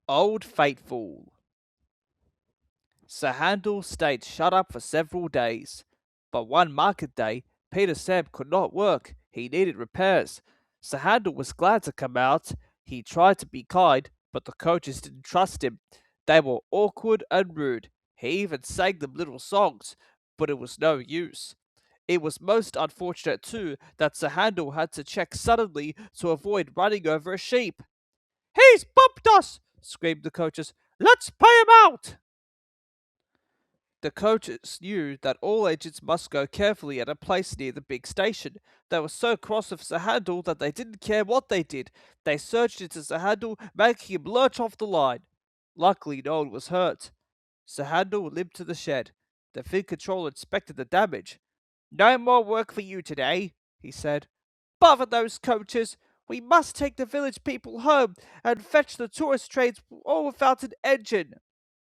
Old Faithful. Sir Handel stayed shut up for several days, but one market day Peter Sam could not work. He needed repairs. Sir Handel was glad to come out. He tried to be kind, but the coaches didn't trust him. They were awkward and rude. He even sang them little songs, but it was no use. It was most unfortunate, too, that Sir Handel had to check suddenly to avoid running over a sheep. "He's bumped us!" screamed the coaches. "Let's pay him out!" The coaches knew that all agents must go carefully at a place near the big station. They were so cross with Sir Handel that they didn't care what they did. They surged into Sir Handel, making him lurch off the line. Luckily, no one was hurt. Sir Handel limped to the shed. The Fin Controller inspected the damage. "No more work for you today," he said. "Bother those coaches! We must take the village people home and fetch the tourist trains all without an engine."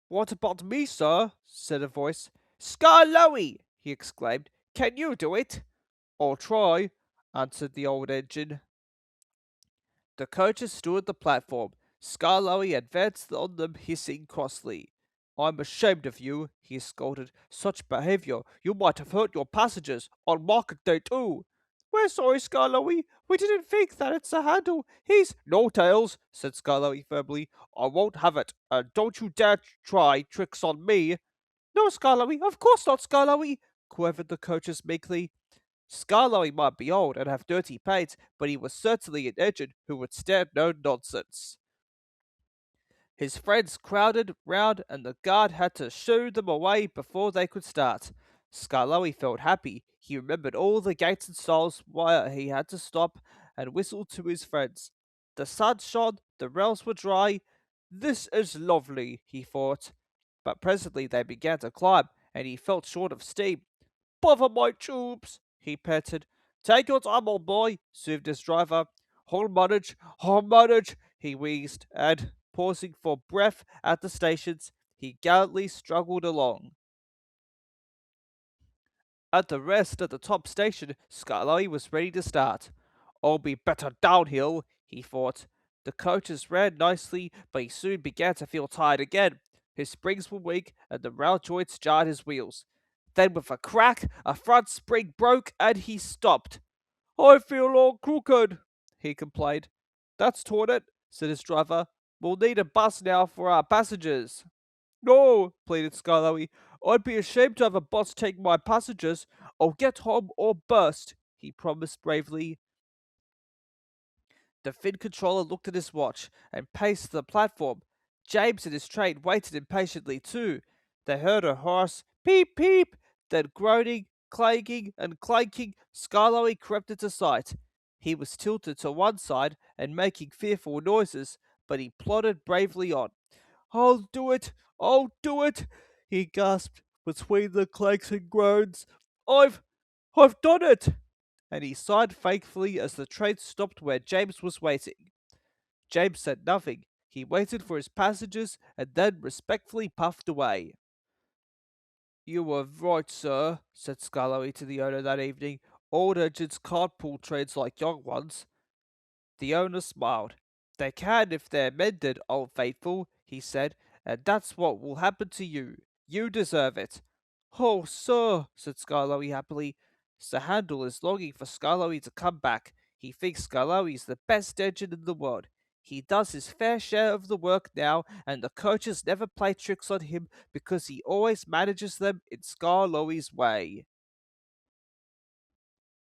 "What about me, sir?" said a voice. "Skarloey!" he exclaimed. "Can you do it?" "I'll try," answered the old engine. The coaches stood at the platform. Skarloey advanced on them, hissing crossly. "I'm ashamed of you," he scolded. "Such behaviour! You might have hurt your passengers, on market day too." "We're sorry, Skarloey. We didn't think that it's a handle. He's—" "No tails," said Skarloey firmly. "I won't have it, and don't you dare try tricks on me." "No, Skarloey, of course not, Skarloey," quavered the coaches meekly. Skarloey might be old and have dirty paint, but he was certainly an engine who would stand no nonsense. His friends crowded round, and the guard had to shoo them away before they could start. Skarloey felt happy. He remembered all the gates and stalls where he had to stop, and whistled to his friends. The sun shone, the rails were dry. "This is lovely," he thought. But presently they began to climb, and he felt short of steam. "Bother my tubes!" he panted. "Take your time, old boy," soothed his driver. I'll manage," he wheezed, and, pausing for breath at the stations, he gallantly struggled along. At the rest at the top station, Skarloey was ready to start. "I'll be better downhill," he thought. The coaches ran nicely, but he soon began to feel tired again. His springs were weak, and the rail joints jarred his wheels. Then, with a crack, a front spring broke, and he stopped. "I feel all crooked," he complained. "That's torn it," said his driver. "We'll need a bus now for our passengers." "No," pleaded Skarloey. "I'd be ashamed to have a bus take my passengers. I'll get home or burst," he promised bravely. The Fin Controller looked at his watch and paced to the platform. James and his train waited impatiently too. They heard a hoarse peep peep, then groaning, clanging, and clanking. Skarloey crept into sight. He was tilted to one side and making fearful noises, but he plodded bravely on. "I'll do it! I'll do it!" he gasped between the clanks and groans. "I've done it!" And he sighed faithfully as the train stopped where James was waiting. James said nothing. He waited for his passengers and then respectfully puffed away. "You were right, sir," said Skarloey to the owner that evening. "Old engines can't pull trains like young ones." The owner smiled. "They can if they're mended, old faithful," he said, "and that's what will happen to you. You deserve it." "Oh, sir," said Skarloey happily. Sir Handel is longing for Skarloey to come back. He thinks Skarloey is the best engine in the world. He does his fair share of the work now, and the coaches never play tricks on him because he always manages them in Skarloey's way.